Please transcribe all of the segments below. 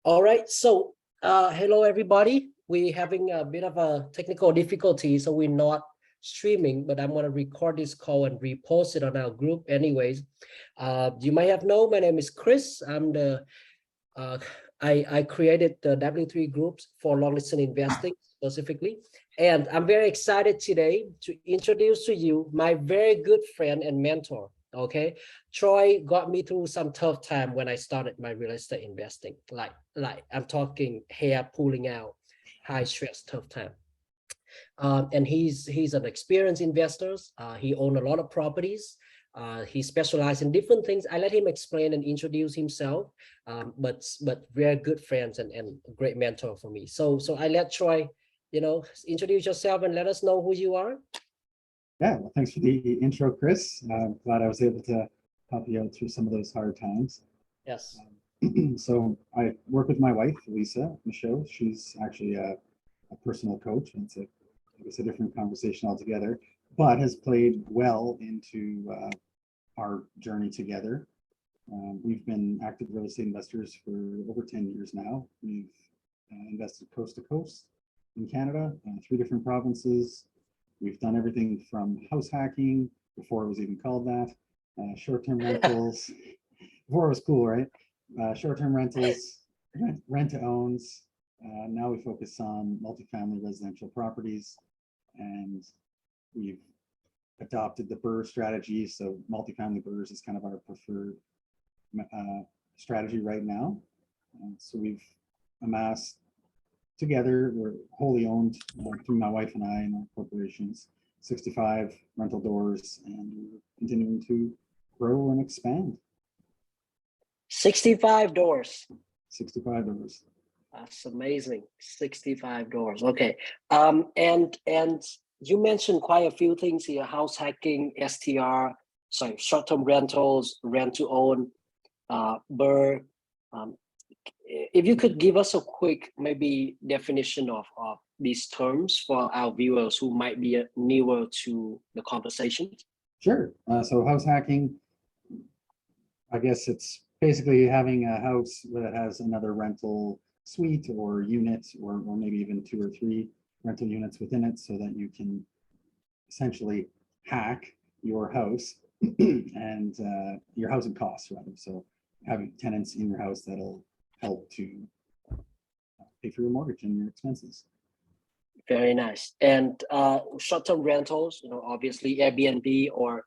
All right, so hello everybody. We're having a bit of a technical difficulty, so we're not streaming, but I'm going to record this call and repost it on our group anyways. You might have known my name is Chris. I'm the I created the W3 groups for long distance investing specifically, and I'm very excited today to introduce to you my very good friend and mentor. Okay, Troy got me through some tough time when I started my real estate investing. Like I'm talking hair pulling out, high stress, tough time. And he's an experienced investor. He owned a lot of properties. He specialized in different things. I let him explain and introduce himself, but very good friends and a great mentor for me. So I let Troy, introduce yourself and let us know who you are. Yeah, well, thanks for the intro, Chris. Glad I was able to help you out through some of those hard times. Yes. So I work with my wife, Lisa Michaud. She's actually a personal coach, and it's a different conversation altogether, but has played well into our journey together. We've been active real estate investors for over 10 years now. We've invested coast to coast in Canada, 3 different provinces. We've done everything from house hacking, before it was even called that, short-term rentals, before it was cool, right? Short-term rentals, rent-to-owns. Now we focus on multifamily residential properties, and we've adopted the BRRRR strategy. So multifamily BRRRRs is kind of our preferred strategy right now. So we've amassed together, we're wholly owned through my wife and I and our corporations, 65 rental doors, and we're continuing to grow and expand. 65 doors. 65 doors. That's amazing. 65 doors. Okay. And you mentioned quite a few things here: house hacking, short-term rentals, rent to own, BRRRR. If you could give us a quick maybe definition of these terms for our viewers who might be newer to the conversation. Sure. So house hacking, I guess it's basically having a house that has another rental suite or unit, or maybe even 2 or 3 rental units within it, so that you can essentially hack your house and your housing costs, rather. So having tenants in your house that'll help to pay for your mortgage and your expenses. Very nice. And short-term rentals, obviously Airbnb or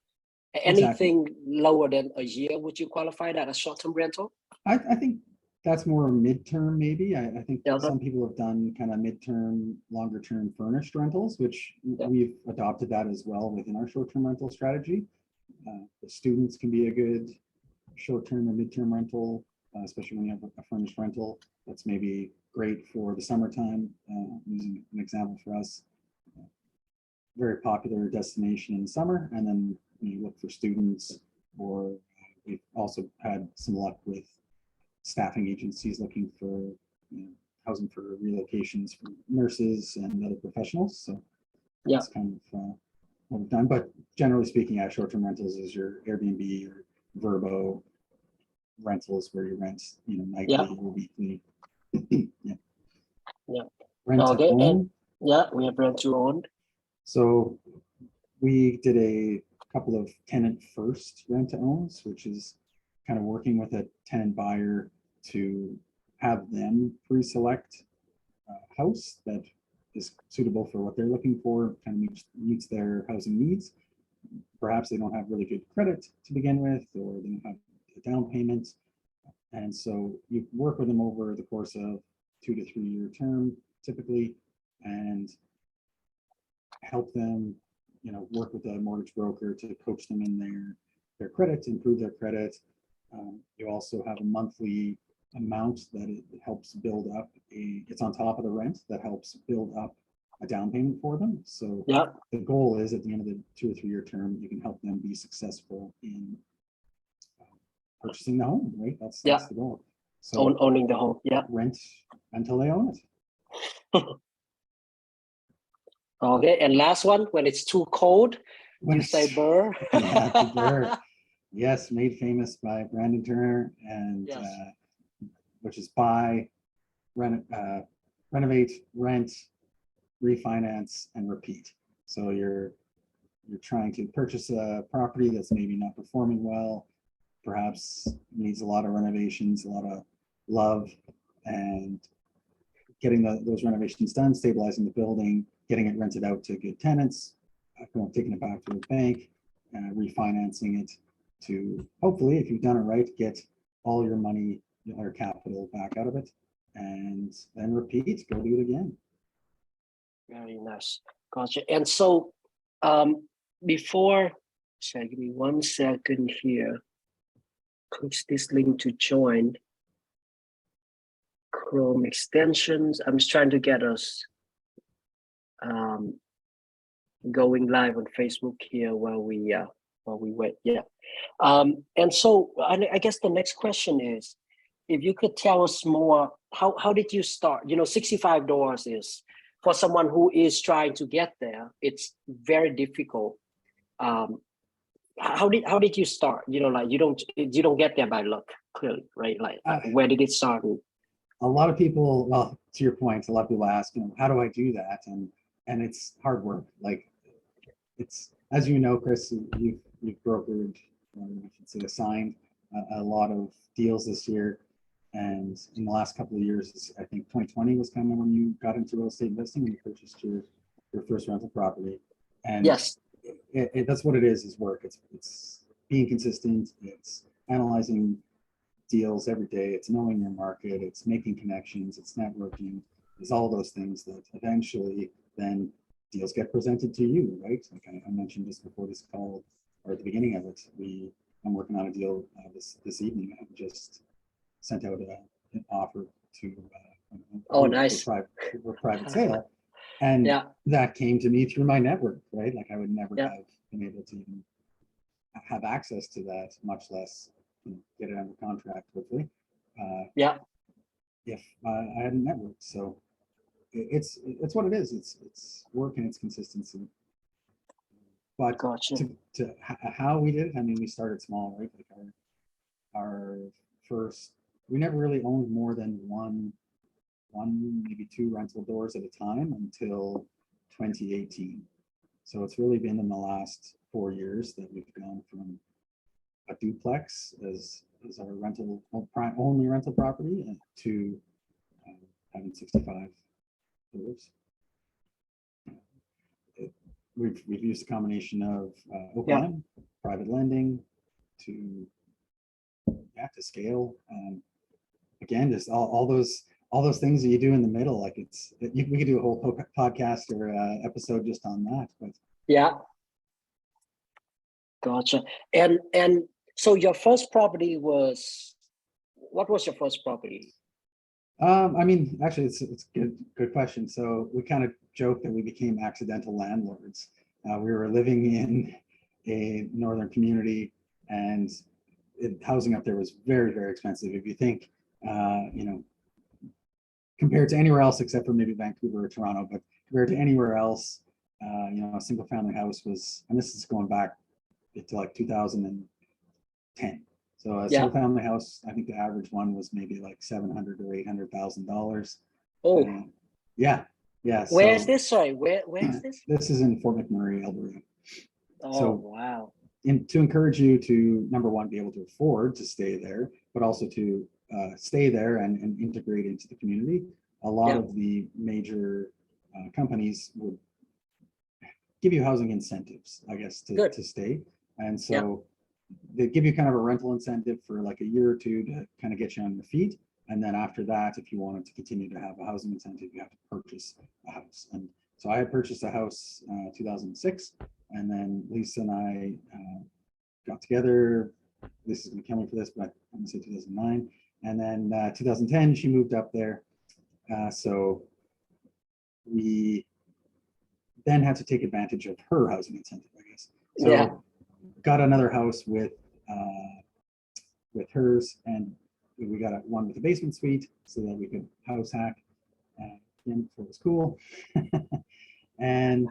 anything lower than a year, would you qualify that as short-term rental? I think that's more midterm, maybe. I think some people have done kind of midterm, longer term furnished rentals, which we've adopted that as well within our short-term rental strategy. The students can be a good short-term or midterm rental, especially when you have a furnished rental. That's maybe great for the summertime. Using an example for us, very popular destination in the summer, and then when you look for students, or we've also had some luck with staffing agencies looking for housing for relocations for nurses and other professionals. So that's kind of what we've done. But generally speaking, short-term rentals is your Airbnb or Verbo rentals, where you rent nightly or weekly. Rent to own. We have rent to own. So we did a couple of tenant first rent to owns, which is kind of working with a tenant buyer to have them pre-select a house that is suitable for what they're looking for, kind of meets their housing needs. Perhaps they don't have really good credit to begin with, or they don't have a down payment. And so you work with them over the course of 2 to 3 year term, typically, and help them, work with a mortgage broker to coach them in their credit, to improve their credit. You also have a monthly amount that it helps build up it's on top of the rent, that helps build up a down payment for them. So the goal is, at the end of the 2 or 3 year term, you can help them be successful in purchasing the home, right? That's the goal. So owning the home, rent until they own it. Okay, and last one, when it's too cold, you say BRRRR. Yeah, the BRRRR. Yes, made famous by Brandon Turner, and which is buy, renovate, rent, refinance, and repeat. So you're trying to purchase a property that's maybe not performing well, perhaps needs a lot of renovations, a lot of love, and getting those renovations done, stabilizing the building, getting it rented out to good tenants, taking it back to a bank, refinancing it to hopefully, if you've done it right, get all your money or capital back out of it, and then repeat, go do it again. Very nice. Gotcha. And so before, sorry, give me 1 second here. Click this link to join. Chrome extensions. I'm just trying to get us going live on Facebook here while we wait. Yeah. And so I guess the next question is, if you could tell us more, how did you start? You know, $65 is, for someone who is trying to get there, it's very difficult. How did you start? You know, like you don't get there by luck, clearly, right? Like where did it start? A lot of people, well, to your point, a lot of people ask, you know, how do I do that? And it's hard work. Like it's, as you know, Chris, you've brokered, I should say, signed a lot of deals this year. And in the last couple of years, I think 2020 was kind of when you got into real estate investing and you purchased your first rental property. And yes, that's what it is work. It's being consistent. It's analyzing deals every day. It's knowing your market. It's making connections. It's networking. It's all those things that eventually then deals get presented to you, right? Like I mentioned just before this call, or at the beginning of it, I'm working on a deal this evening. I just sent out an offer to nice for private sale, and yeah, that came to me through my network, right? Like I would never yeah, have been able to even have access to that, much less get it under contract quickly. Yeah, if I hadn't networked. So it's what it is. It's work and it's consistency. But gotcha. to how we did it, I mean, we started small, right? Like our first, we never really owned more than one, maybe two rental doors at a time until 2018. So it's really been in the last 4 years that we've gone from a duplex as our rental only rental property to having 65 doors. We've used a combination of OPM, private lending to scale. Again, just all those things that you do in the middle. Like we could do a whole podcast or episode just on that. But yeah, gotcha. And so your first property was, what was your first property? I mean, actually, it's good question. So we kind of joke that we became accidental landlords. We were living in a northern community, and housing up there was very, very expensive. If you think, compared to anywhere else except for maybe Vancouver or Toronto, but compared to anywhere else, a single family house was, and this is going back to like 2010. So a single family house, I think the average one was maybe like $700,000 or $800,000. Oh, yeah. Where is this? Sorry, where is this? This is in Fort McMurray, Alberta. Oh, so, wow. To encourage you to, number one, be able to afford to stay there, but also to stay there and integrate into the community. A lot of the major companies would give you housing incentives, I guess, to stay. And so they give you kind of a rental incentive for like a year or two to kind of get you on your feet. And then after that, if you wanted to continue to have a housing incentive, you have to purchase a house. And so I had purchased a house 2006, and then Lisa and I got together. This is going to kill me for this, but I'm going to say 2009. And then 2010, she moved up there. So we then had to take advantage of her housing incentive, I guess. So got another house with hers, and we got one with a basement suite so that we could house hack. Again, so it was cool. And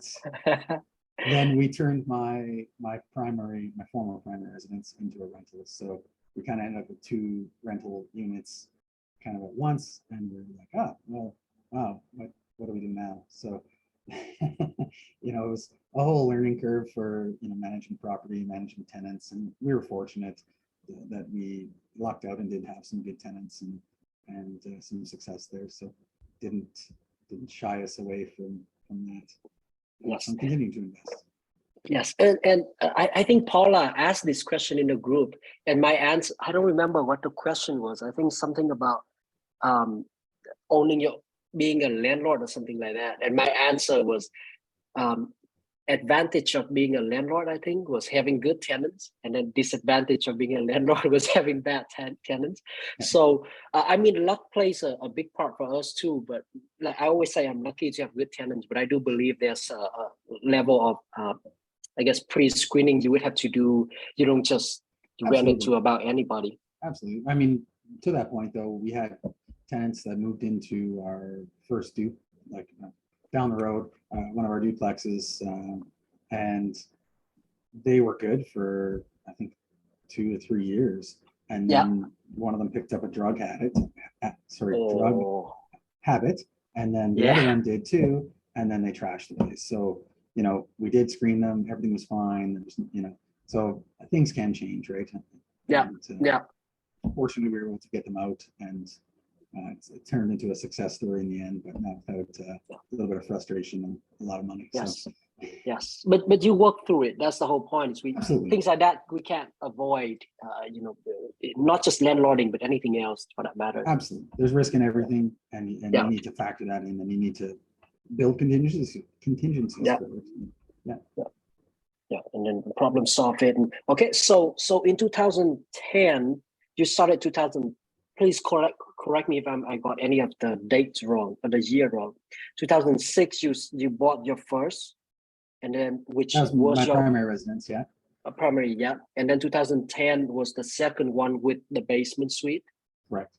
then we turned my former primary residence into a rental. So we kind of ended up with 2 rental units kind of at once, and we're like, oh, well, wow, what do we do now? So, you know, it was a whole learning curve for, you know, managing property, managing tenants, and we were fortunate that we lucked out and did have some good tenants and some success there. So didn't shy us away from that. Yes. From continuing to invest. Yes, and I think Paula asked this question in the group, and my answer, I don't remember what the question was. I think something about being a landlord or something like that. And my answer was advantage of being a landlord, I think, was having good tenants, and then disadvantage of being a landlord was having bad tenants. So I mean, luck plays a big part for us too. But like I always say, I'm lucky to have good tenants, but I do believe there's a level of I guess pre-screening you would have to do. You don't just rent it to about anybody. Absolutely. I mean, to that point though, we had tenants that moved into our first like down the road, one of our duplexes, and they were good for, I think, 2 to 3 years. And then one of them picked up a drug habit, drug habit, and then the other one did too, and then they trashed the place. So, you know, we did screen them, everything was fine. There was, you know, so things can change, right? And, fortunately, we were able to get them out, and it turned into a success story in the end, but not without a little bit of frustration and a lot of money. Yes, so. Yes, but you work through it. That's the whole point. Things like that we can't avoid. You know, not just landlording, but anything else for that matter. Absolutely, there's risk in everything, and you need to factor that in, and you need to build contingencies. Yeah, and then problem solve it. And, okay, so in 2010, you started 2000. Please correct me if I got any of the dates wrong or the year wrong. 2006, you bought your first, and then which was my primary residence, a primary, and then 2010 was the second one with the basement suite. Correct.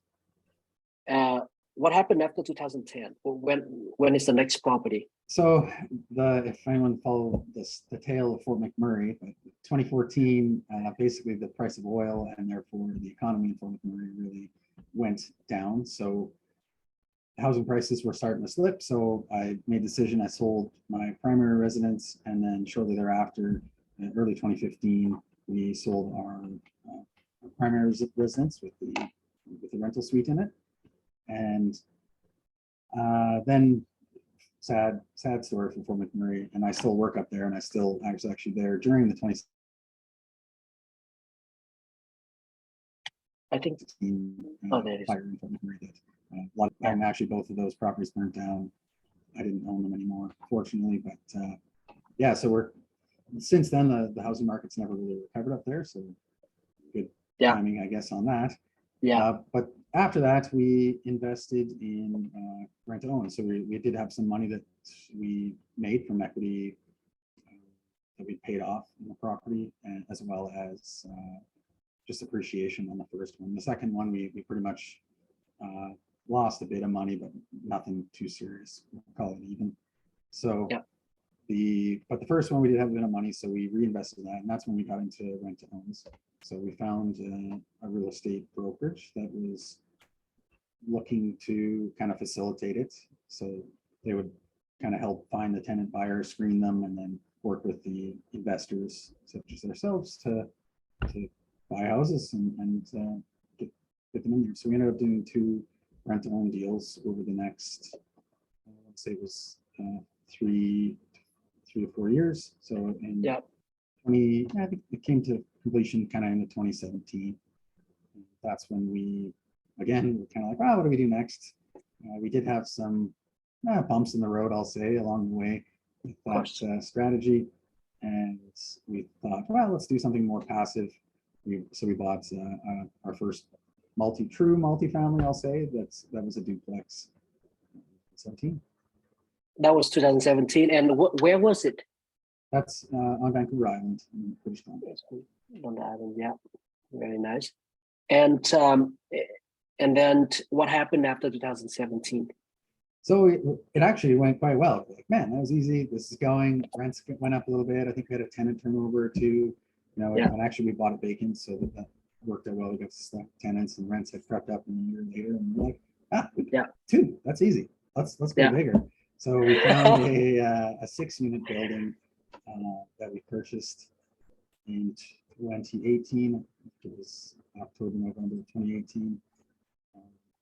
What happened after 2010? When is the next property? So if anyone followed the tale of Fort McMurray, 2014, basically the price of oil and therefore the economy in Fort McMurray really went down. So housing prices were starting to slip. So I made the decision, I sold my primary residence, and then shortly thereafter, in early 2015, we sold our primary residence with the rental suite in it. And then sad story for Fort McMurray, and I still work up there, and I was actually there during the 2016 fire in Fort McMurray. And actually both of those properties burnt down. I didn't own them anymore, fortunately, but so since then the housing market's never really recovered up there, so good timing, I guess, on that. But after that, we invested in rent to own. So we did have some money that we made from equity that we paid off in the property, and as well as just appreciation on the first one. The second one, we pretty much lost a bit of money, but nothing too serious. We'll call it even. So but the first one we did have a bit of money, so we reinvested that, and that's when we got into rent to owns. So we found a real estate brokerage that was looking to kind of facilitate it. So they would kind of help find the tenant buyer, screen them, and then work with the investors such as ourselves to buy houses and get them in there. So we ended up doing 2 rent to own deals over the next, let's say it was 3 to 4 years. So in I think it came to completion kind of in 2017. That's when we were kind of like, what do we do next? We did have some bumps in the road, I'll say, along the way with that strategy. And we thought, well, let's do something more passive. So we bought our first true multifamily, I'll say. That was a duplex. 17. That was 2017. And where was it? That's on Vancouver Island in British Columbia. On the island, very nice. And then what happened after 2017? So it actually went quite well. Like, man, that was easy. This is going. Rents went up a little bit. I think we had a tenant turnover too. And actually we bought it vacant, so worked out well. We got stuck tenants and rents had crept up a year later, and we're like, Yeah. 2, that's easy. Let's go Yeah. bigger. So we found a 6-unit building that we purchased in 2018. It was October, November 2018.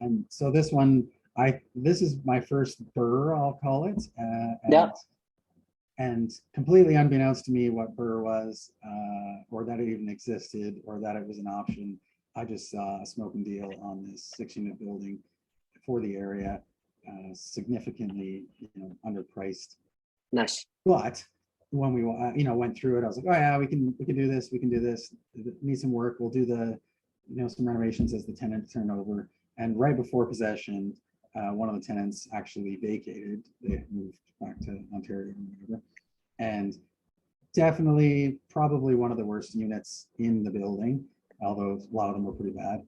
And so this one, this is my first BRRRR, I'll call it. Yeah. And completely unbeknownst to me what BRRRR was, or that it even existed, or that it was an option. I just saw a smoking deal on this 6-unit building for the area, significantly, underpriced. Nice. But when we, went through it, I was like, oh yeah, we can do this. We can do this. Need some work. We'll do the, some renovations as the tenant turned over. And right before possession, one of the tenants actually vacated. They moved back to Ontario or whatever. And definitely probably one of the worst units in the building, although a lot of them were pretty bad.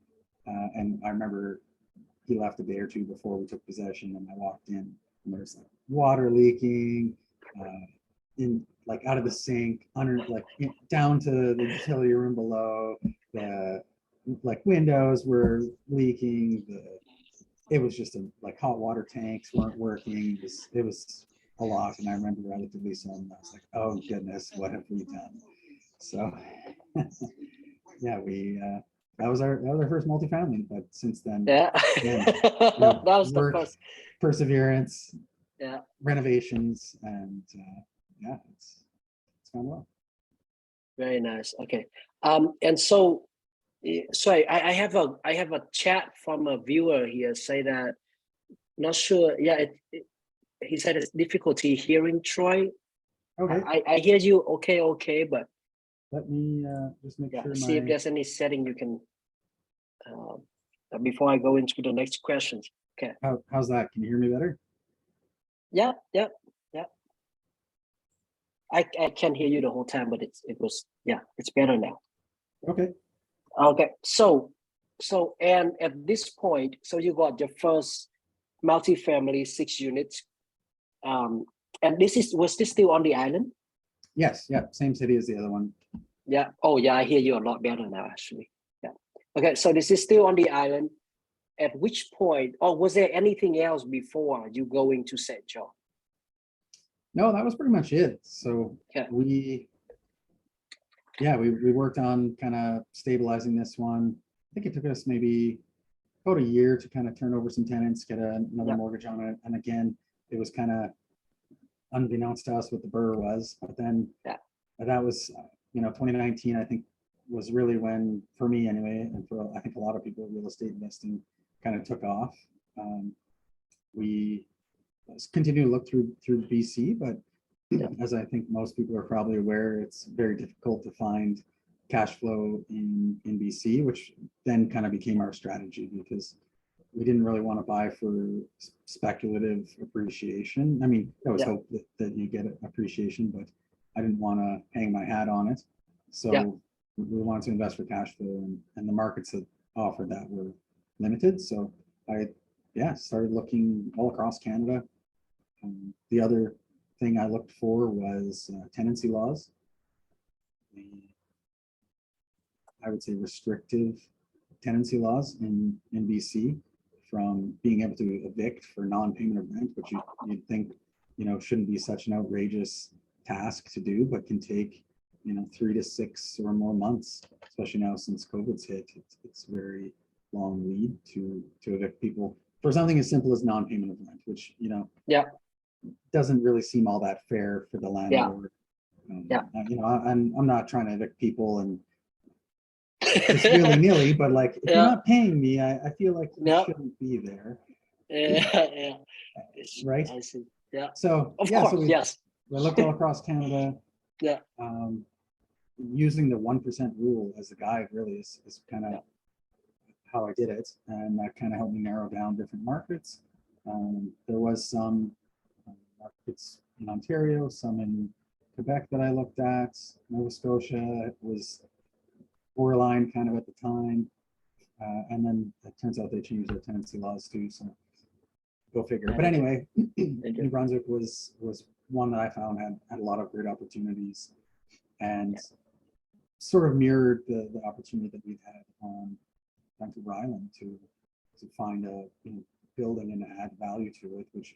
And I remember he left a day or two before we took possession, and I walked in and there's like water leaking, in like out of the sink, under down to the utility room below. The like windows were leaking. It was just like hot water tanks weren't working. It was a lot. And I remember I looked at Lisa and I was like, oh goodness, what have we done? So yeah, that was our first multifamily, but since then, Yeah. again, That was the work, first. perseverance, Yeah. renovations, and yeah, it's gone well. Very nice. Okay. And so I have a chat from a viewer here say that not sure. Yeah, he said it's difficulty hearing Troy. Okay, I hear you. Okay, but let me just make sure see if there's any setting you can before I go into the next questions. Okay. How's that? Can you hear me better? Yeah. I can hear you the whole time, but it's better now. Okay. Okay. So and at this point, so you got your first multifamily 6 units. And was this still on the island? Yes. Yeah. Same city as the other one. Yeah. Oh yeah, I hear you a lot better now, actually. Yeah. Okay, so this is still on the island. At which point, or was there anything else before you going to St. John? No, that was pretty much it. So Okay. we worked on kind of stabilizing this one. I think it took us maybe about a year to kind of turn over some tenants, get another mortgage on it. And again, it was kind of unbeknownst to us what the BRRRR was. But then that was, 2019, I think, was really when, for me anyway, and for I think a lot of people, real estate investing kind of took off. We continue to look through BC, but as I think most people are probably aware, it's very difficult to find cash flow in BC, which then kind of became our strategy because we didn't really want to buy for speculative appreciation. I mean, I always hope that you get appreciation, but I didn't want to hang my hat on it. So we wanted to invest for cash flow, and the markets that offered that were limited. So I started looking all across Canada. The other thing I looked for was tenancy laws. I would say restrictive tenancy laws in BC, from being able to evict for non-payment of rent, which you'd think shouldn't be such an outrageous task to do, but can take 3 to 6 or more months, especially now since COVID's hit. It's very long lead to evict people for something as simple as non-payment of rent, which doesn't really seem all that fair for the landlord. I'm not trying to evict people and just willy-nilly, but like if you're not paying me, I feel like you shouldn't be there. Right. I see. Yeah. So of course, so we looked all across Canada. Using the 1% rule as a guide really is kind of how I did it, and that kind of helped me narrow down different markets. There was some markets in Ontario, some in Quebec that I looked at. Nova Scotia was borderline kind of at the time, and then it turns out they changed their tenancy laws too, so go figure. But anyway, New Brunswick was one that I found had a lot of great opportunities, and sort of mirrored the opportunity that we've had on Vancouver Island to find a building and add value to it, which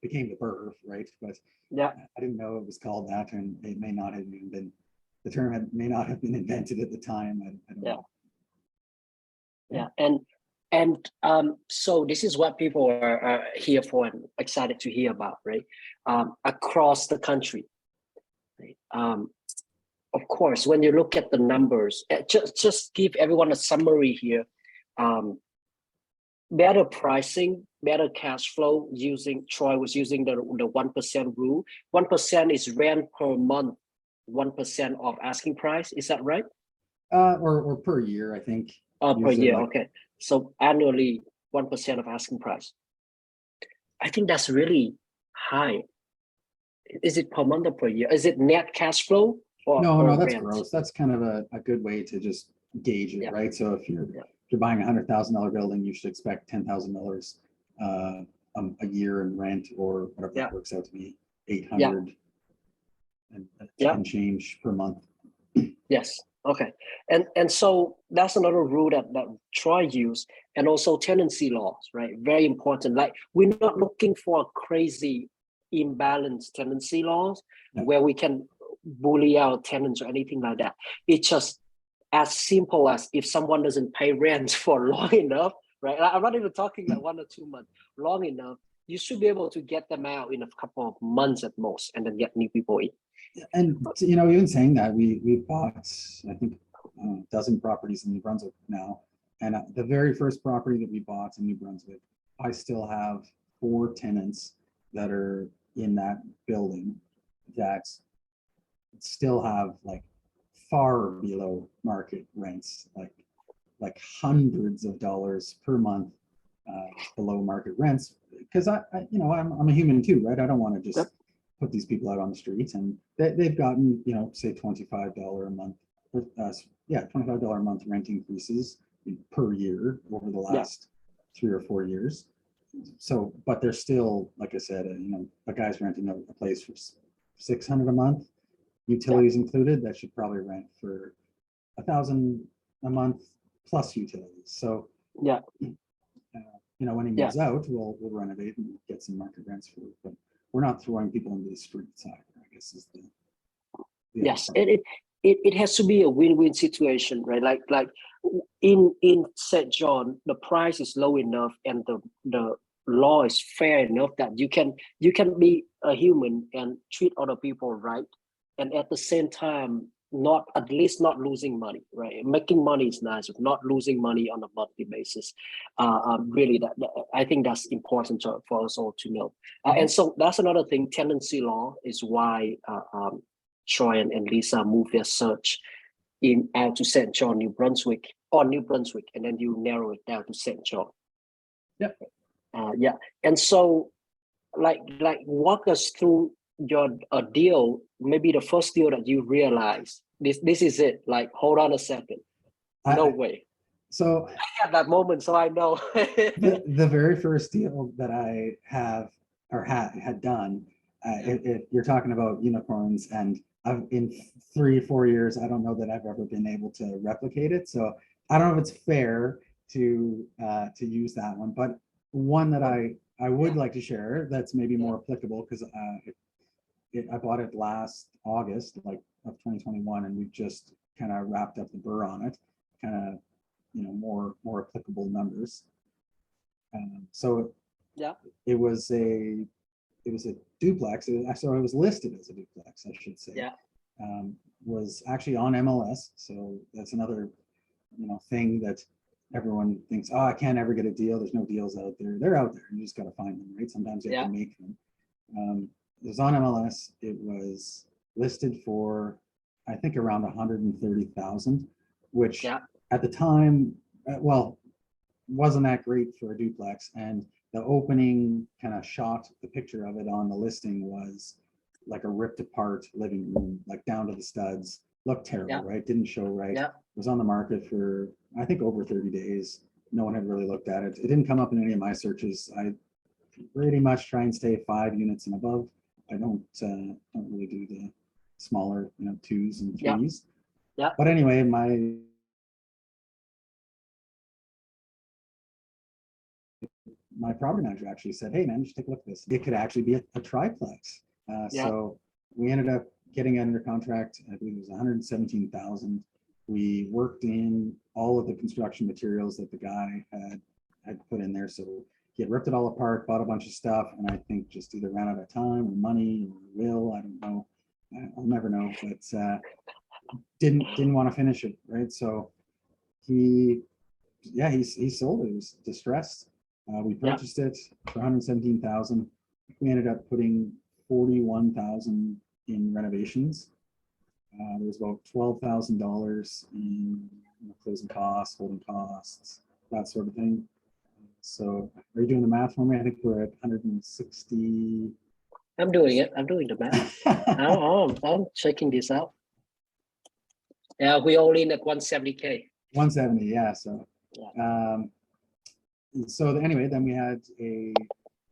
became the BRRRR, right? But Yeah. I didn't know it was called that, and it may not have even been, the term may not have been invented at the time. I don't know. Yeah, so this is what people are here for and excited to hear about, right? Across the country, right? Of course, when you look at the numbers, just give everyone a summary here. Better pricing, better cash flow. Troy was using the 1% rule. 1% is rent per month, 1% of asking price. Is that right? Or per year, I think. Per year, okay. So annually, 1% of asking price. I think that's really high. Is it per month or per year? Is it net cash flow? No, that's gross. That's kind of a good way to just gauge it, right? So if you're buying $100,000 building, you should expect $10,000 a year in rent, or whatever that works out to be, 800 and change per month. Yes. Okay. And so that's another rule that Troy used, and also tenancy laws, right? Very important. Like, we're not looking for crazy imbalanced tenancy laws where we can bully our tenants or anything like that. It's just as simple as, if someone doesn't pay rent for long enough, right? I'm not even talking like 1 or 2 months, long enough, you should be able to get them out in a couple of months at most, and then get new people in. And even saying that, we bought, I think, a dozen properties in New Brunswick now, and the very first property that we bought in New Brunswick, I still have 4 tenants that are in that building that still have like far below market rents, like hundreds of dollars per month below market rents, because I'm a human too, right? I don't want to just put these people out on the streets, and they've gotten, say $25 a month, $25 a month rent increases per year over the last 3 or 4 years. So, but they're still, like I said, a guy's renting a place for $600 a month, utilities included. That should probably rent for $1,000 a month plus utilities. So when he moves out, we'll renovate and get some market rents for it. But we're not throwing people into the streets either, I guess is the yes. It has to be a win-win situation, right? Like in St. John, the price is low enough and the law is fair enough that you can be a human and treat other people right, and at the same time at least not losing money, right? Making money is nice, but not losing money on a monthly basis. Really, that I think that's important for us all to know. And so that's another thing. Tenancy law is why Troy and Lisa moved their search out to St. John, New Brunswick, and then you narrow it down to St. John. And so, like walk us through your deal, maybe the first deal that you realize this is it. Like, hold on a second, no way. So I had that moment, so I know. the very first deal that I had done, if you're talking about unicorns, and in 3 or 4 years, I don't know that I've ever been able to replicate it. So I don't know if it's fair to use that one, but one that I would like to share that's maybe more applicable, because I bought it last August, like of 2021, and we've just kind of wrapped up the BRRRR on it, kind of more applicable numbers. So it was a duplex. So it was listed as a duplex, I should say. Was actually on MLS. So that's another thing that everyone thinks, oh, I can't ever get a deal. There's no deals out there. They're out there. You just got to find them, right? Sometimes you have to make them. It was on MLS. It was listed for, I think, around 130,000, which at the time, wasn't that great for a duplex. And the opening kind of shot, the picture of it on the listing was like a ripped apart living room, like down to the studs. Looked terrible, right? Didn't show right. It was on the market for, I think, over 30 days. No one had really looked at it. It didn't come up in any of my searches. I pretty much try and stay 5 units and above. I don't really do the smaller, 2s and 3s. Yeah. But anyway, my property manager actually said, hey man, you should take a look at this. It could actually be a triplex. So we ended up getting it under contract. I believe it was 117,000. We worked in all of the construction materials that the guy had put in there. So he had ripped it all apart, bought a bunch of stuff, and I think just either ran out of time or money or will. I don't know. I'll never know, but didn't want to finish it, right? So he sold it. It was distressed. We purchased it for 117,000. We ended up putting 41,000 in renovations. There was about $12,000 in closing costs, holding costs, that sort of thing. So are you doing the math for me? I think we're at 160. I'm doing it. I'm doing the math. I'm checking this out. Yeah, we all in at 170K. 170, yeah. So anyway, then we had a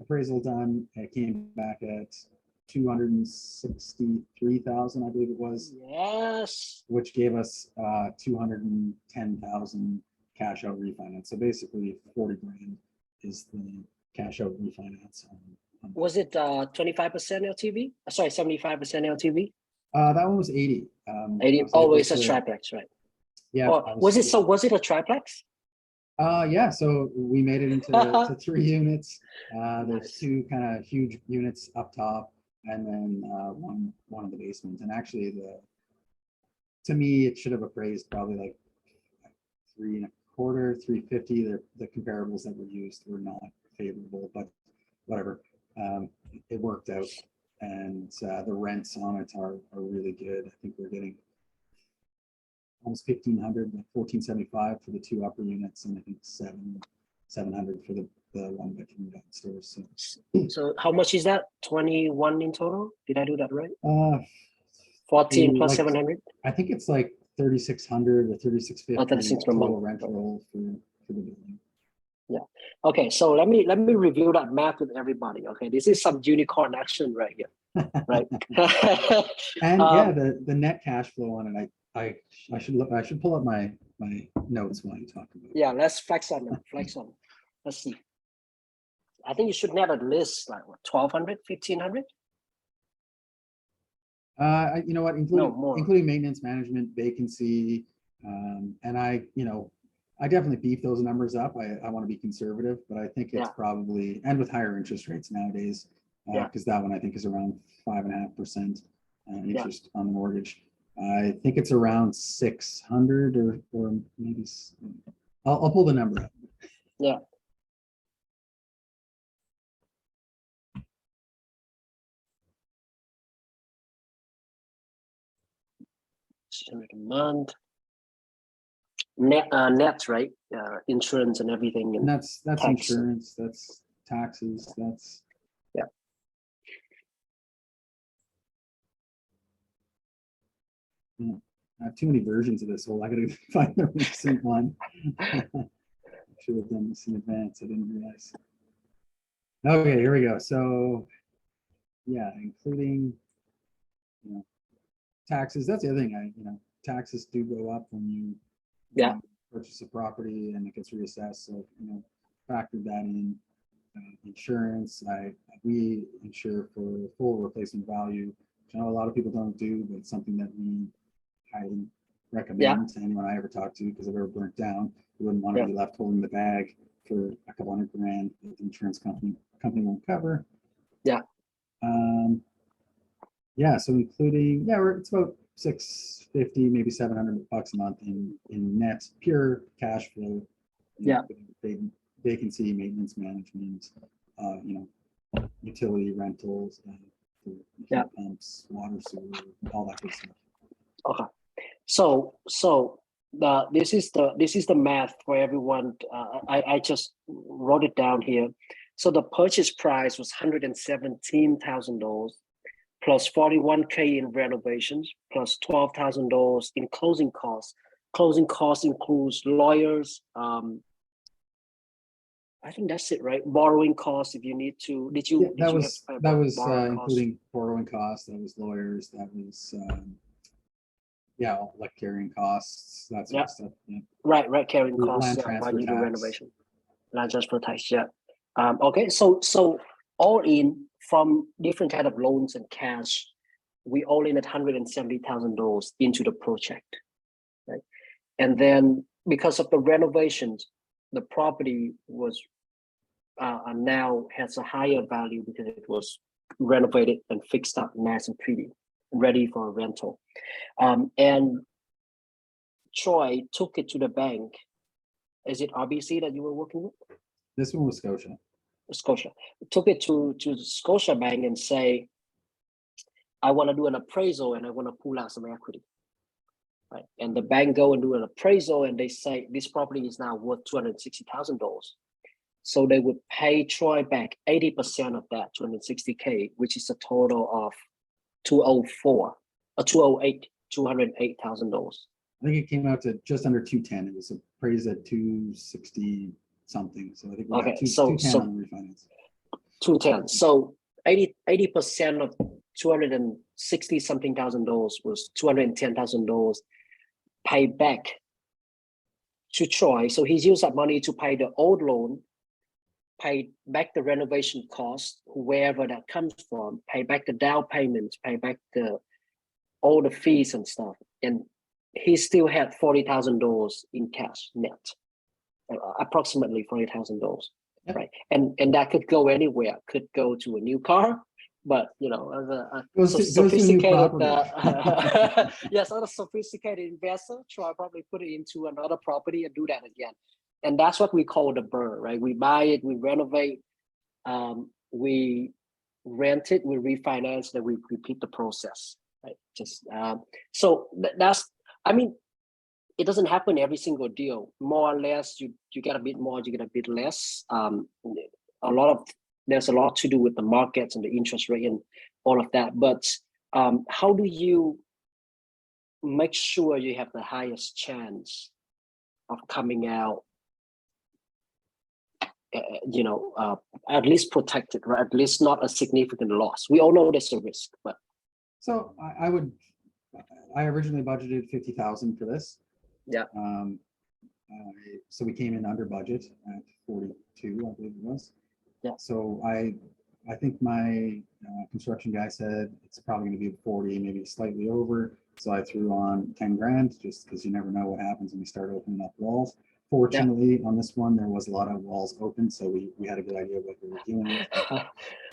appraisal done. It came back at 263,000, I believe it was. Yes. Which gave us 210,000 cash out refinance. So basically 40 grand is the cash out refinance. Was it 25% LTV? Sorry, 75% LTV? That one was 80. 80. Oh, it's a triplex, right? Yeah. Was it a triplex? Yeah, so we made it into 3 units. There's 2 kind of huge units up top, and then one in the basement. And actually, to me, it should have appraised probably like 3.25, 350. The comparables that were used were not favorable, but whatever. It worked out, and the rents on it are really good. I think we're getting almost 1,500, like 1,475 for the 2 upper units, and I think 700 for the 1 bedroom downstairs. So how much is that? 21 in total? Did I do that right? 14 plus 700. I think it's like 3,600 or 3,650 total rent roll for the building. Yeah. Okay. So let me review that math with everybody. Okay. This is some unicorn action right here. Right. And the net cash flow on it, I should pull up my notes while you talk about it. Yeah, let's flex on them. Let's see. I think you should net at least like what, 1,200, 1,500? You know what, including maintenance, management, vacancy, and I definitely beef those numbers up. I want to be conservative, but I think it's probably, and with higher interest rates nowadays, because that one I think is around 5.5% interest on the mortgage. I think it's around 600 or maybe I'll pull the number up. Yeah. $600 a month. Net, right? Insurance and everything. And that's insurance, that's taxes, that's. Yeah. I have too many versions of this, so I gotta find the recent one. I should have done this in advance. I didn't realize. Okay, here we go. So yeah, including taxes. That's the other thing. Taxes do go up when you purchase a property and it gets reassessed. So factored that in. Insurance. We insure for full replacement value, which I know a lot of people don't do, but it's something that we highly recommend to anyone I ever talk to, because if ever burnt down, you wouldn't want to be left holding the bag for a couple $100 grand that the insurance company won't cover. So including it's about $650, maybe $700 a month in net pure cash flow. Vacancy, maintenance management, utility rentals, pumps, water, sewer, all that good stuff. Okay, so this is the math for everyone. I just wrote it down here. So the purchase price was $117,000 plus $41K in renovations plus $12,000 in closing costs. Closing costs includes lawyers. I think that's it, right? Borrowing costs if you need to. That was including borrowing costs. That was lawyers. That was Yeah, like carrying costs, that sort of stuff. Yeah. Right, carrying Land costs transfer while you do tax. renovation. Land transfer tax, yeah. Okay, so all in from different kind of loans and cash, we all in at $170,000 into the project, right? And then because of the renovations, the property was now has a higher value because it was renovated and fixed up nice and pretty, ready for a rental. And Troy took it to the bank. Is it RBC that you were working with? This one was Scotia. Scotia. Took it to Scotia Bank and say, I want to do an appraisal and I want to pull out some equity. Right. And the bank go and do an appraisal and they say this property is now worth $260,000. So they would pay Troy back 80% of that 260K, which is a total of $208,000. I think it came out to just under 210. It was appraised at 260 something. So I think we got 210 on the refinance. 210. So 80% of $260 something thousand was $210,000 paid back to Troy. So he's used that money to pay the old loan, pay back the renovation cost, wherever that comes from, pay back the down payments, pay back all the fees and stuff. And he still had $40,000 in cash net, approximately $40,000, Yep. right? And that could go anywhere. Could go to a new car, but you know, as a sophisticated, yes, as a sophisticated investor, Troy probably put it into another property and do that again. And that's what we call the BRRRR, right? We buy it, we renovate, we rent it, we refinance, then we repeat the process, right? Just so that's, I mean, it doesn't happen every single deal. More or less, you get a bit more, you get a bit less. There's a lot to do with the markets and the interest rate and all of that. But how do you make sure you have the highest chance of coming out, at least protected, right? At least not a significant loss. We all know there's a risk, but. So I originally budgeted 50,000 for this. Yeah. So we came in under budget at 42, I believe it was. Yeah. So I think my construction guy said it's probably going to be 40, maybe slightly over. So I threw on 10 grand just because you never know what happens when you start opening up walls. Fortunately, on this one, there was a lot of walls open, so we had a good idea of what we were dealing with.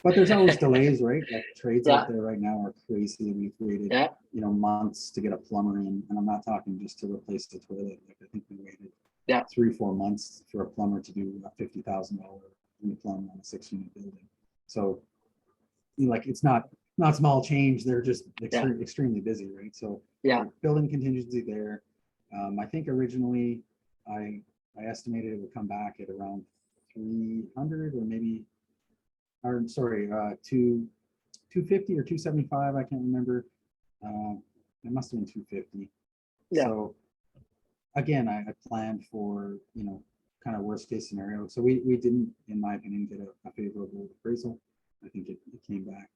But there's always delays, right? Like trades out there right now are crazy. We've waited, months to get a plumber in, and I'm not talking just to replace the toilet. Like I think we waited 3-4 months for a plumber to do a $50,000 plumb on a 6-unit building. So, like it's not small change. They're just extremely busy, right? So building contingency there. I think originally I estimated it would come back at around 300 or maybe, or sorry, 250 or 275. I can't remember. It must have been 250. Yeah. So again, I planned for, kind of worst case scenario. So we didn't, in my opinion, get a favorable appraisal. I think it came back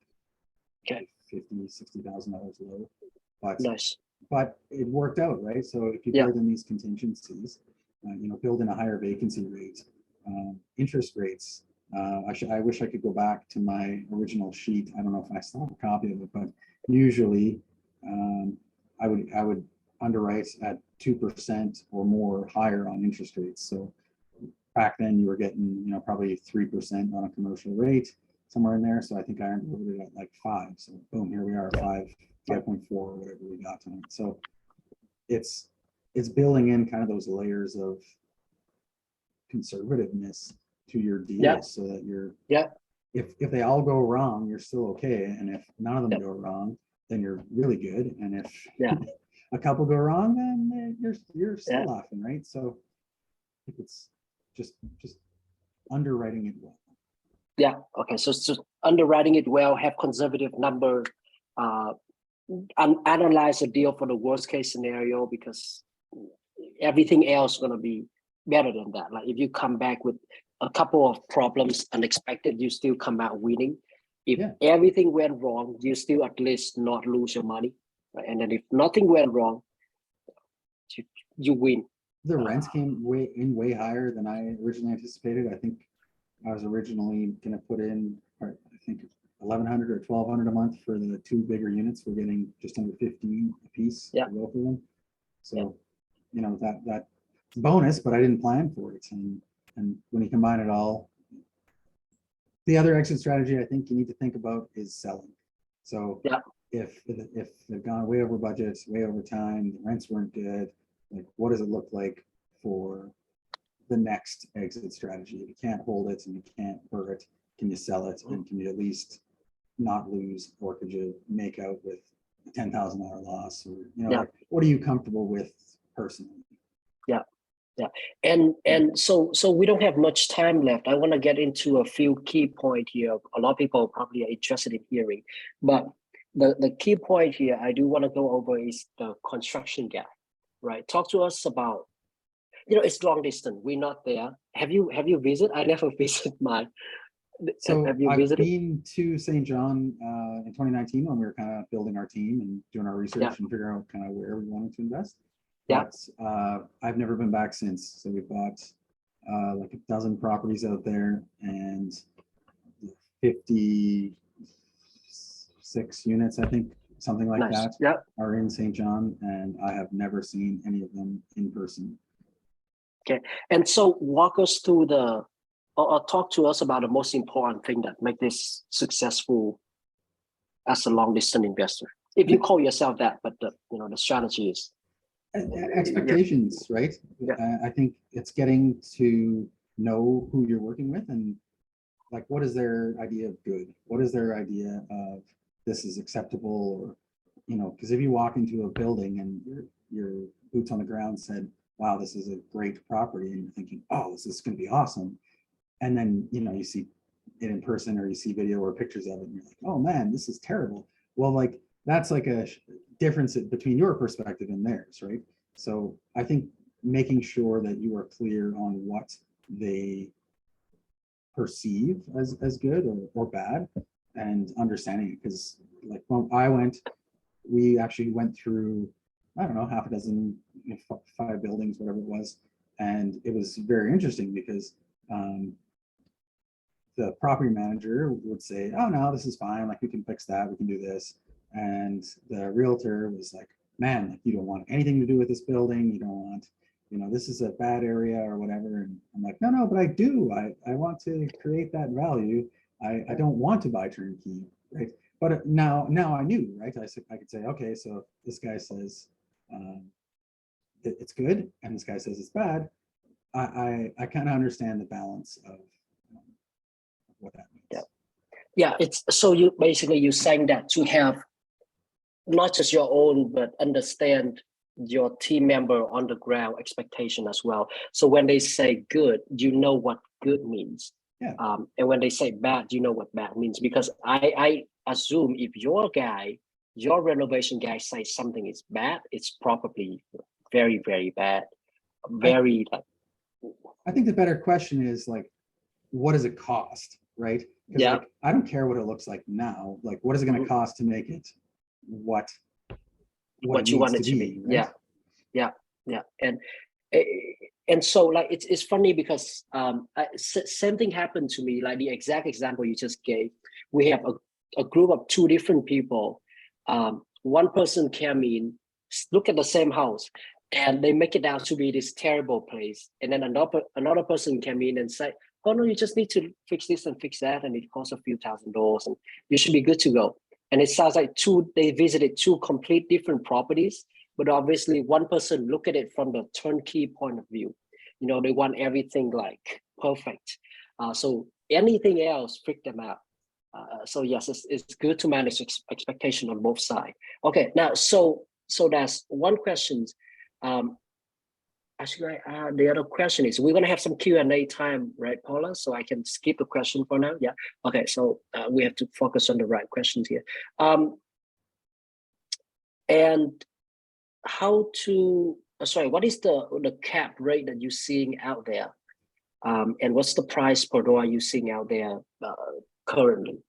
$50,000-$60,000 low. But nice. But it worked out, right? So if you build in these contingencies, build in a higher vacancy rate, interest rates. I wish I could go back to my original sheet. I don't know if I still have a copy of it, but usually I would underwrite at 2% or more higher on interest rates. So back then you were getting, probably 3% on a commercial rate, somewhere in there. So I think I underwrote it at like 5. So boom, here we are, 5.4 or whatever we got tonight. So it's building in kind of those layers of conservativeness to your deals so that you're if they all go wrong, you're still okay. And if none of them go wrong, then you're really good. And if a couple go wrong, then you're still laughing, right? So I think it's just underwriting it well. Yeah. Okay. So underwriting it well, have conservative number, analyze a deal for the worst case scenario, because everything else is going to be better than that. Like if you come back with a couple of problems unexpected, you still come out winning. If everything went wrong, you still at least not lose your money. Right? And then if nothing went wrong, you win. The rents came way higher than I originally anticipated. I think I was originally gonna put in, I think 1,100 or 1,200 a month for the two bigger units. We're getting just under 15 a piece Yeah. for both of them. So, you know, that bonus, but I didn't plan for it. And when you combine it all, the other exit strategy I think you need to think about is selling. So Yeah. if they've gone way over budget, way over time, the rents weren't good, like what does it look like for the next exit strategy? If you can't hold it and you can't BRRRR it, can you sell it? And can you at least not lose, or could you make out with a $10,000 loss? Or, you know, Yeah. like, what are you comfortable with personally? Yeah, and so we don't have much time left. I want to get into a few key points here. A lot of people probably are interested in hearing, but the key point here I do want to go over is the construction gap, right? Talk to us about, you know, it's long distance. We're not there. Have you visited? I never visited mine. So have you I've visited? been to St. John in 2019 when we were kind of building our team and doing our research and figuring out kind of where we wanted to invest. Yeah. But I've never been back since. So we bought like a dozen properties out there, and 56 units, I think, something like Nice. that, Yeah. are in St. John, and I have never seen any of them in person. Okay, and so walk us through or talk to us about the most important thing that make this successful as a long distance investor. If you call yourself that, but the strategy is Expectations, right? Yeah. I think it's getting to know who you're working with, and like, what is their idea of good? What is their idea of this is acceptable? Or, you know, because if you walk into a building and your boots on the ground said, wow, this is a great property, and you're thinking, oh, this is going to be awesome. And then, you know, you see it in person, or you see video or pictures of it, and you're like, oh man, this is terrible. Well, like, that's like a difference between your perspective and theirs, right? So I think making sure that you are clear on what they perceive as good or bad, and understanding it. Because like when I went, we actually went through, I don't know, half a dozen, 5 buildings, whatever it was. And it was very interesting because the property manager would say, oh no, this is fine, like we can fix that, we can do this. And the realtor was like, man, like, you don't want anything to do with this building, you don't want, you know, this is a bad area or whatever. And I'm like, no, but I do. I want to create that value. I don't want to buy turnkey, right? But now I knew, right? I could say, okay, so this guy says it's good, and this guy says it's bad. I kind of understand the balance of what that means. Yeah, it's so you're saying that to have not just your own, but understand your team member on the ground expectation as well. So when they say good, you know what good means. Yeah. And when they say bad, you know what bad means. Because I assume if your renovation guy says something is bad, it's probably very, very bad. Very I think the better question is like, what does it cost, right? Because like, I don't care what it looks like now. Like, what is it going to cost to make it what you want it to be? Right? Yeah. And so like it's funny because same thing happened to me. Like the exact example you just gave. We have a group of 2 different people. One person came in, look at the same house, and they make it out to be this terrible place. And then another person came in and said, oh no, you just need to fix this and fix that, and it costs a few $1,000s, and you should be good to go. And it sounds like they visited 2 complete different properties, but obviously one person look at it from the turnkey point of view. You know, they want everything like perfect. So anything else freak them out. So yes, it's good to manage expectation on both sides. Okay, now so that's one question. Actually, the other question is, we're going to have some Q&A time, right, Paula? So I can skip the question for now. Yeah. Okay. So we have to focus on the right questions here. And how to, what is the cap rate that you're seeing out there? And what's the price per door you seeing out there currently?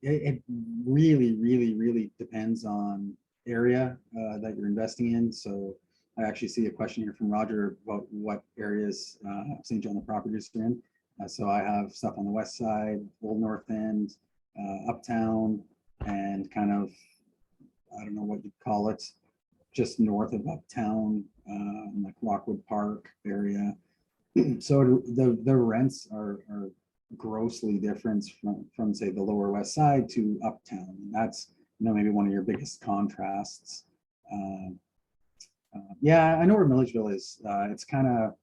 It really, really, really depends on area that you're investing in. So I actually see a question here from Roger about what areas St. John the properties are in. So I have stuff on the west side, Old North End, Uptown, and kind of, I don't know what you'd call it, just north of Uptown, like Rockwood Park area. So the rents are grossly different from say the Lower West Side to Uptown. And that's, you know, maybe one of your biggest contrasts. Yeah, I know where Milledgeville is. It's kind of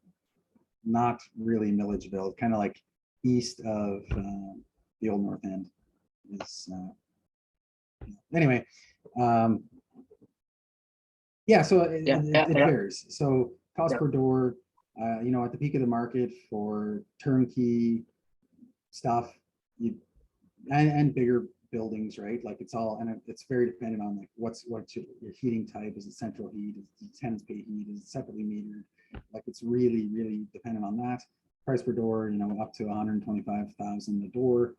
not really Milledgeville, kind of like east of the Old North End. Is anyway. Yeah, so it varies. So cost per door, you know, at the peak of the market for turnkey stuff, and bigger buildings, right? Like it's all, and it's very dependent on like what's your heating type. Is it central heat? Is it tenants pay heat? Is it separately metered? Like it's really, really dependent on that. Price per door, you know, up to 125,000 a door.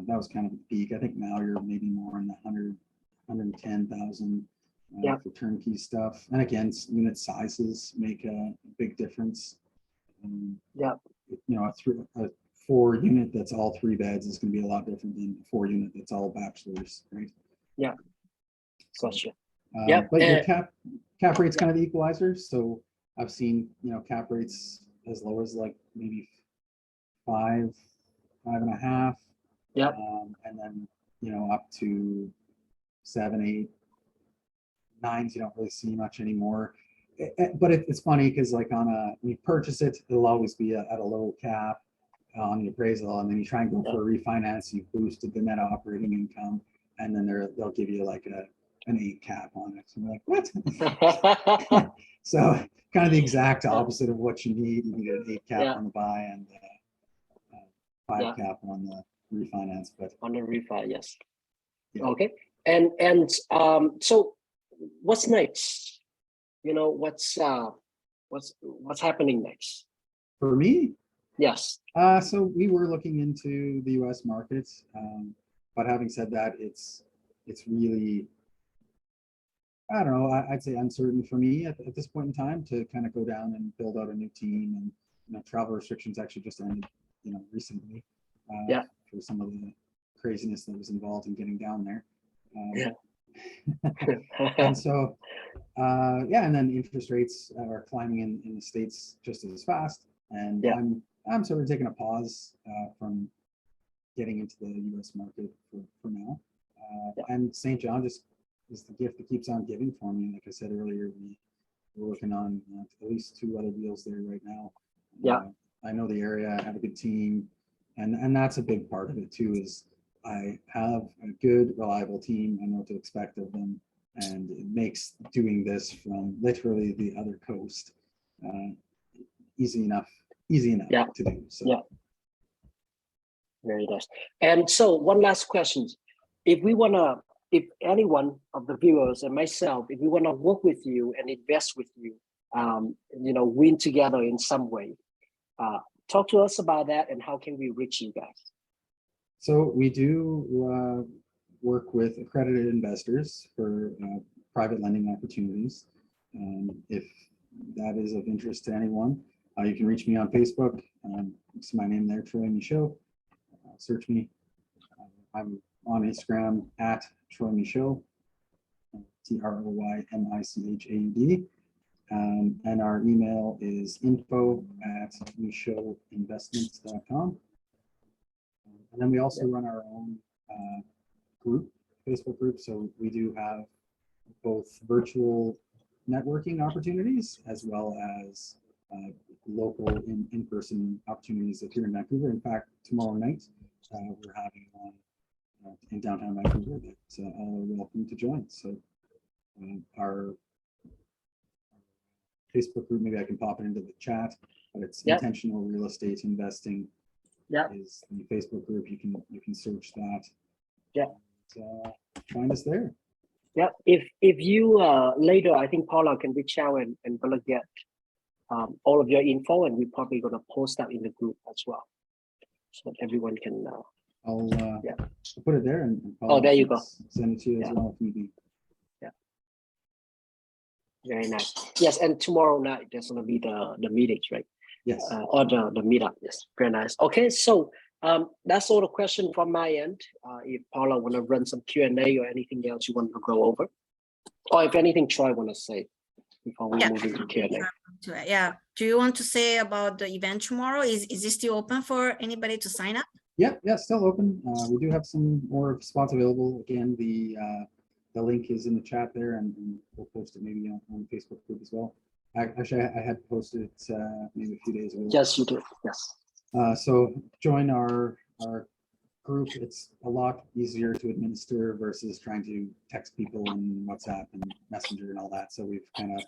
That was kind of the peak. I think now you're maybe more in the 110,000 for turnkey stuff. And again, unit sizes make a big difference. You know, a 4-unit that's all 3 beds is going to be a lot different than a 4-unit that's all bachelors, right? Yeah. Gotcha. But your cap rate's kind of the equalizer. So I've seen, you know, cap rates as low as like maybe 5, 5.5. Yeah. And then, you know, up to 7, 8, 9s, you don't really see much anymore. But it's funny because like when you purchase it, it'll always be at a low cap on the appraisal, and then you try and go for a refinance, you boosted the net operating income, and then they'll give you like an 8 cap on it. So I'm like, what? So kind of the exact opposite of what you need. You need an 8 cap on the buy and 5 cap on the refinance. But on the refi, yes. Yeah. Okay. And so what's next? You know, what's happening next? For me? Yes. So we were looking into the US markets, but having said that, it's really, I don't know, I'd say uncertain for me at this point in time to kind of go down and build out a new team. And, you know, travel restrictions actually just ended, you know, recently for some of the craziness that was involved in getting down there. And so, and then interest rates are climbing in the States just as fast. And I'm sort of taking a pause from getting into the US market for now. And St. John just is the gift that keeps on giving for me. Like I said earlier, we're working on at least 2 other deals there right now. I know the area, I have a good team, and that's a big part of it too, is I have a good, reliable team. I know what to expect of them, and it makes doing this from literally the other coast easy enough to do. So. Very nice. And so one last question. If anyone of the viewers and myself, if we want to work with you and invest with you, you know, win together in some way, talk to us about that, and how can we reach you guys? So we do work with accredited investors for private lending opportunities. If that is of interest to anyone, you can reach me on Facebook. It's my name there, Troy Michaud. Search me. I'm on Instagram at Troy Michaud, TROYMICHAUD. And our email is info@michaudinvestments.com. And then we also run our own Facebook group. So we do have both virtual networking opportunities as well as local in-person opportunities here in Vancouver. In fact, tomorrow night we're having one in downtown Vancouver that all are welcome to join. So our Facebook group, maybe I can pop it into the chat, but it's Intentional Real Estate Investing is the Facebook group. You can search that. Find us there. If you later, I think Paula can reach out and gonna get all of your info, and we're probably gonna post that in the group as well, so that everyone can. I'll put it there, and Paula, there you go. Send it to you as well if need be. Very nice. Yes, and tomorrow night there's gonna be the meetings, right? Yes. Or the meetup. Yes, very nice. Okay, so that's all the question from my end. If Paula want to run some Q&A or anything else you want to go over, or if anything Troy want to say before we move into Q&A. Yeah. Do you want to say about the event tomorrow? Is it still open for anybody to sign up? Yeah, still open. We do have some more spots available. Again, the link is in the chat there, and we'll post it maybe on the Facebook group as well. Actually, I had posted it maybe a few days ago. Yes, you do. Yes. So join our group. It's a lot easier to administer versus trying to text people on WhatsApp and Messenger and all that. So we've kind of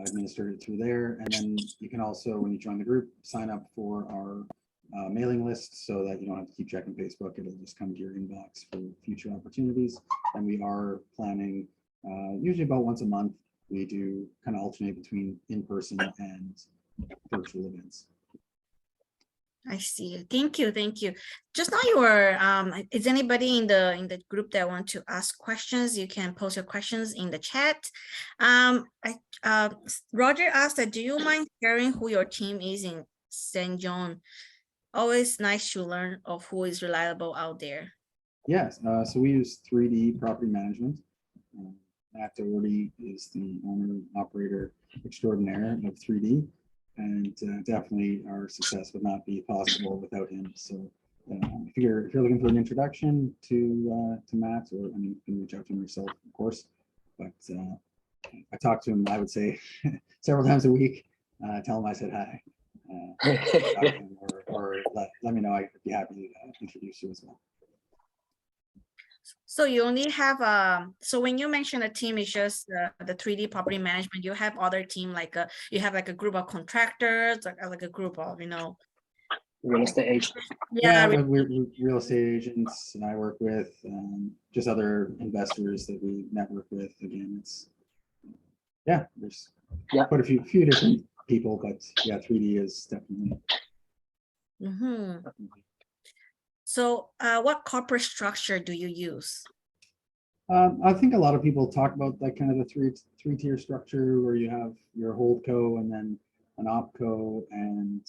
administered it through there. And then you can also, when you join the group, sign up for our mailing list so that you don't have to keep checking Facebook. It'll just come to your inbox for future opportunities. And we are planning usually about once a month. We do kind of alternate between in-person and virtual events. I see. Thank you. Thank you. Just now you were, is anybody in the group that want to ask questions? You can post your questions in the chat. Roger asked that, do you mind sharing who your team is in St. John? Always nice to learn of who is reliable out there. Yes, so we use 3D property management. Matt Doherty is the owner operator extraordinaire of 3D, and definitely our success would not be possible without him. So if you're looking for an introduction to Matt, or I mean, you can reach out to him yourself, of course. But I talk to him, I would say, several times a week. Tell him I said hi. Or let me know. I'd be happy to introduce you as well. So you only have so when you mention a team is just the 3D property management, you have other team like you have like a group of contractors, like a group of real estate agents. Yeah, we're real estate agents, and I work with just other investors that we network with. Again, it's there's quite a few different people, but yeah, 3D is definitely. So what corporate structure do you use? I think a lot of people talk about like kind of the three-tier structure where you have your holdco and then an opco and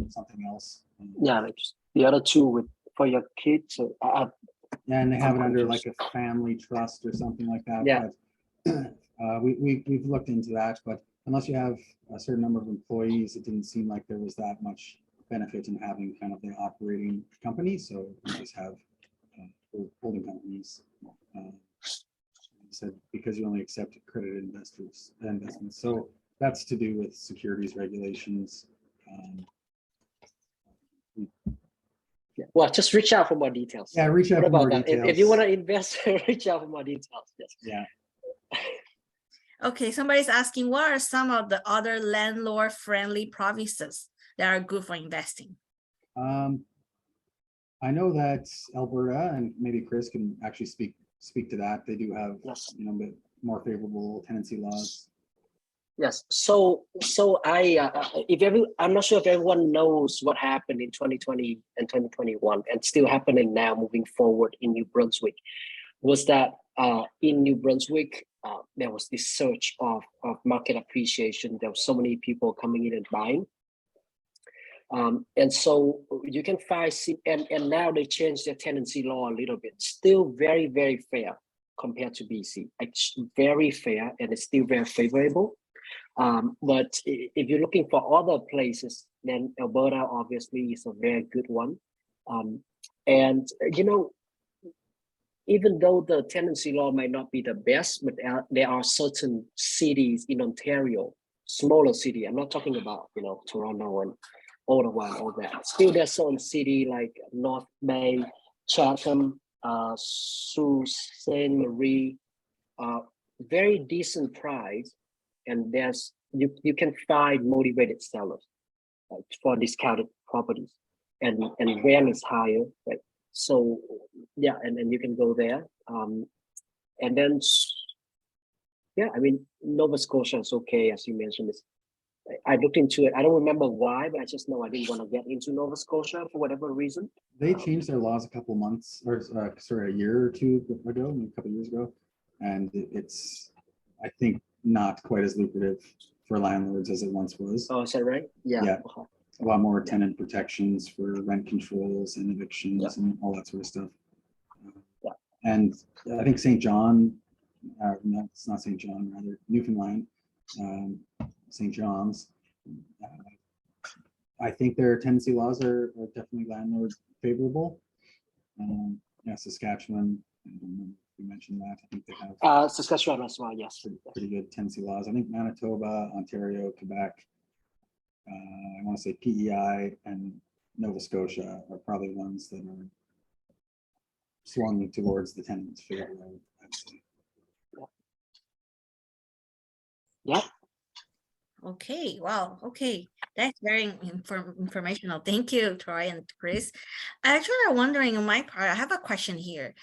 something else. Yeah, like the other two for your kids. And they have it under like a family trust or something like that. Yeah. But we've looked into that, but unless you have a certain number of employees, it didn't seem like there was that much benefit in having kind of the operating company. So we just have holding companies. Said because you only accept accredited investments. So that's to do with securities regulations. Well, just reach out for more details. Yeah, reach out for more details. If you want to invest, reach out for more details. Yes. Yeah. Okay, somebody's asking, what are some of the other landlord-friendly provinces that are good for investing? I know that Alberta, and maybe Chris can actually speak to that. They do have bit more favorable tenancy laws. Yes. So I'm not sure if everyone knows what happened in 2020 and 2021 and still happening now moving forward in New Brunswick, was that in New Brunswick, there was this surge of market appreciation. There were so many people coming in and buying. And so you can find, and now they changed their tenancy law a little bit. Still very, very fair compared to BC. It's very fair and it's still very favorable. But if you're looking for other places, then Alberta obviously is a very good one. And even though the tenancy law might not be the best, but there are certain cities in Ontario, smaller city. I'm not talking about Toronto and Ottawa, all that. Still, there's some city like North Bay, Chatham, Sault Ste. Marie, very decent price, and there's you can find motivated sellers for discounted properties, and rent is higher, right? So yeah, and then you can go there, and then I mean Nova Scotia is okay, as you mentioned. I looked into it. I don't remember why, but I just know I didn't want to get into Nova Scotia for whatever reason. They changed their laws a couple months, or sorry, a year or two ago, maybe a couple of years ago, and it's I think not quite as lucrative for landlords as it once was. Oh, is that right? Yeah. Yeah. A lot more tenant protections for rent controls and evictions Yeah. and all that sort of stuff. Yeah. And I think St. John, no, it's not St. John, rather Newfoundland, St. John's. I think their tenancy laws are definitely landlord favorable. Yeah, Saskatchewan, I don't know if you mentioned that. I think they have Saskatchewan as well, yes. pretty good tenancy laws. I think Manitoba, Ontario, Quebec, I want to say PEI and Nova Scotia are probably ones that are swung towards the tenants favor, I'd say. Yeah. Okay, wow, okay. That's very informational. Thank you, Troy and Chris. Actually, I'm wondering on my part, I have a question here.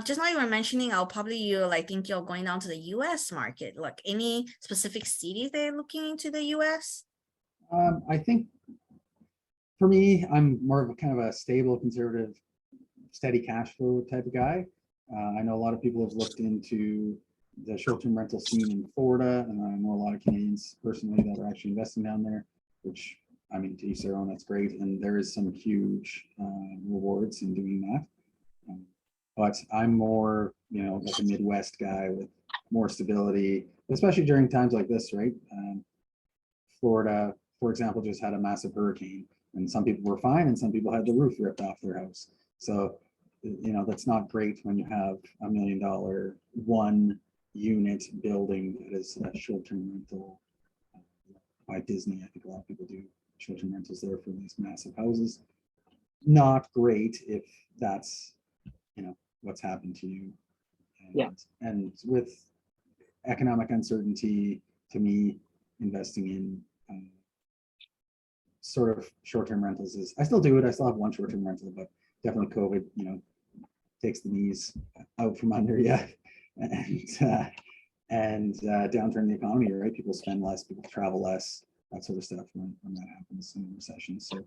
Just now you were mentioning, think you're going down to the US market. Like any specific cities they're looking into the US? I think for me, I'm more of a kind of a stable, conservative, steady cash flow type of guy. I know a lot of people have looked into the short-term rental scene in Florida, and I know a lot of Canadians personally that are actually investing down there, which, I mean, to each their own, that's great. And there is some huge rewards in doing that. But I'm more, like a Midwest guy with more stability, especially during times like this, right? Florida, for example, just had a massive hurricane, and some people were fine, and some people had the roof ripped off their house. So, that's not great when you have $1 million one unit building that is a short-term rental by Disney. I think a lot of people do short-term rentals there for these massive houses. Not great if that's, what's happened to you. And with economic uncertainty, to me, investing in sort of short-term rentals is, I still do it. I still have one short-term rental, but definitely COVID, takes the knees out from under you, and downturn the economy, right? People spend less, people travel less, that sort of stuff when that happens in recession. So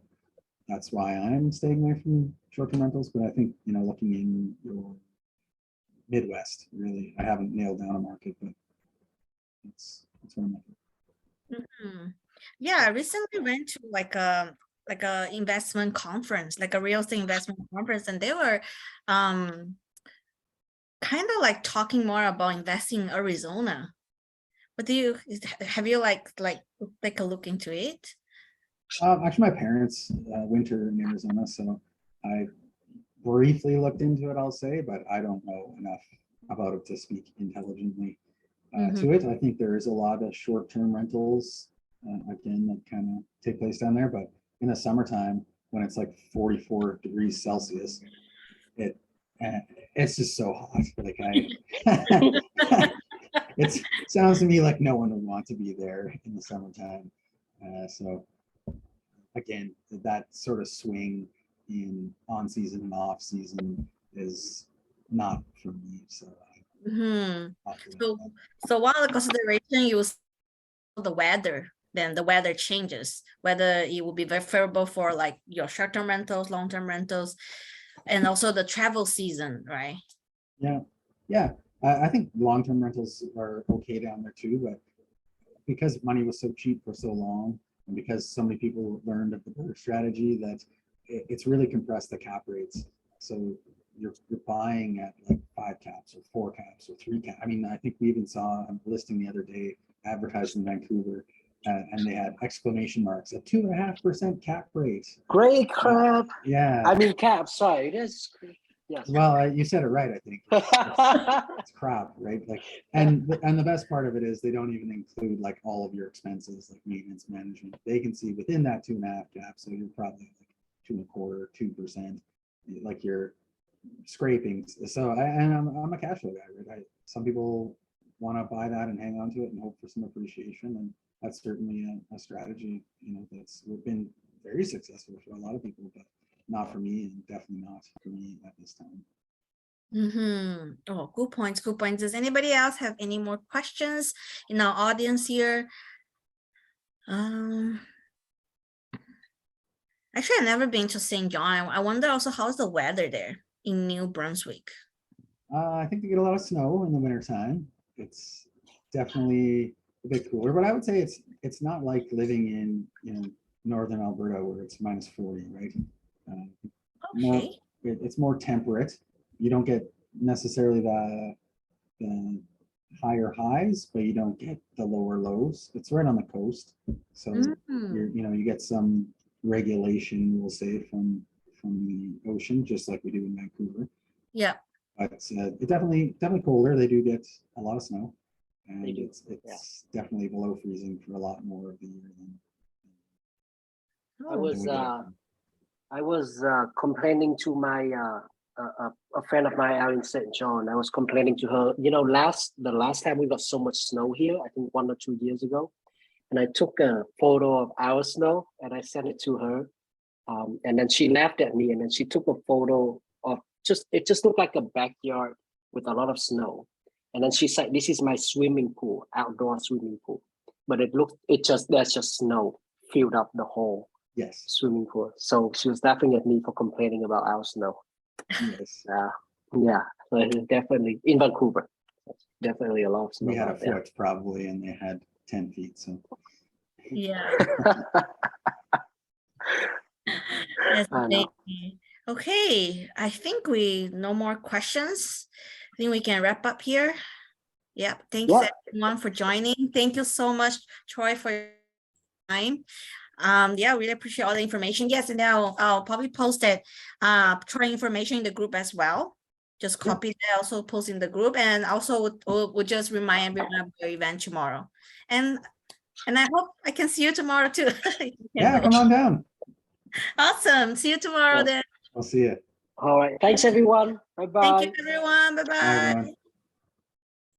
that's why I'm staying away from short-term rentals. But I think, looking in your Midwest, really, I haven't nailed down a market, but that's what I'm looking. Mm-hmm. Yeah, I recently went to like a investment conference, like a real estate investment conference, and they were kind of like talking more about investing in Arizona. But have you take a look into it? Actually, my parents winter in Arizona, so I briefly looked into it, I'll say, but I don't know enough about it to speak intelligently to it. I think there is a lot of short-term rentals, again, that kind of take place down there, but in the summertime, when it's like 44 degrees Celsius, it's just so hot. Like it sounds to me like no one would want to be there in the summertime. So again, that sort of swing in on season and off season is not for me. So, so one of the consideration you the weather, then the weather changes, whether it will be very favorable for like your short-term rentals, long-term rentals, and also the travel season, right? Yeah. I think long-term rentals are okay down there too, but because money was so cheap for so long, and because so many people learned of the BRRRR strategy, that it's really compressed the cap rates. So you're buying at like 5 caps or 4 caps or 3 caps. I mean, I think we even saw a listing the other day advertised in Vancouver, and they had exclamation marks, a 2.5% cap rate. Great crap. Yeah. I mean cap, sorry. That's yes. Well, you said it right, I think. It's crap, right? Like, and the best part of it is they don't even include like all of your expenses, like maintenance, management, vacancy within that 2.5 cap. So you're probably like 2.25%, 2%, like you're scraping. So I'm a cash flow guy, right? Some people want to buy that and hang on to it and hope for some appreciation, and that's certainly a strategy, that's been very successful for a lot of people, but not for me, and definitely not for me at this time. Oh, good points. Does anybody else have any more questions in our audience here? Actually, I've never been to St. John. I wonder also how's the weather there in New Brunswick? I think they get a lot of snow in the wintertime. It's definitely a bit cooler, but I would say it's not like living in, northern Alberta where it's -40, right? More, Okay. it's more temperate. You don't get necessarily the higher highs, but you don't get the lower lows. It's right on the coast, so Mm. you get some regulation, we'll say, from the ocean, just like we do in Vancouver. Yeah. But it's definitely colder. They do get a lot of snow, and They do, it's definitely below freezing for a lot more of the year than I Oh, was we get up I was complaining to my a friend of mine out in St. John. I was complaining to her. The last time we got so much snow here, I think 1 or 2 years ago, and I took a photo of our snow and I sent it to her. And then she laughed at me, and then she took a photo of it just looked like a backyard with a lot of snow. And then she said, "This is my swimming pool, outdoor swimming pool." But there's just snow filled up the whole Yes, swimming pool. So she was laughing at me for complaining about our snow. yes. Yeah, so it's definitely in Vancouver. Definitely a lot of snow We had a out there. foot probably, and they had 10 feet. So yeah. That's I know. amazing. Okay, I think no more questions. I think we can wrap up here. Yep. Thanks Yeah. everyone for joining. Thank you so much, Troy, for your time. Yeah, really appreciate all the information. Yes, and I'll probably post that Troy information in the group as well. Just copy that, also post in the group, and also we'll just remind everyone of your event tomorrow. And I hope I can see you tomorrow too. yeah, come on down. Awesome. See you tomorrow Yeah. then. I'll see you. All right. Thanks, everyone. Bye-bye. Thank you, everyone. Bye, Bye-bye. everyone.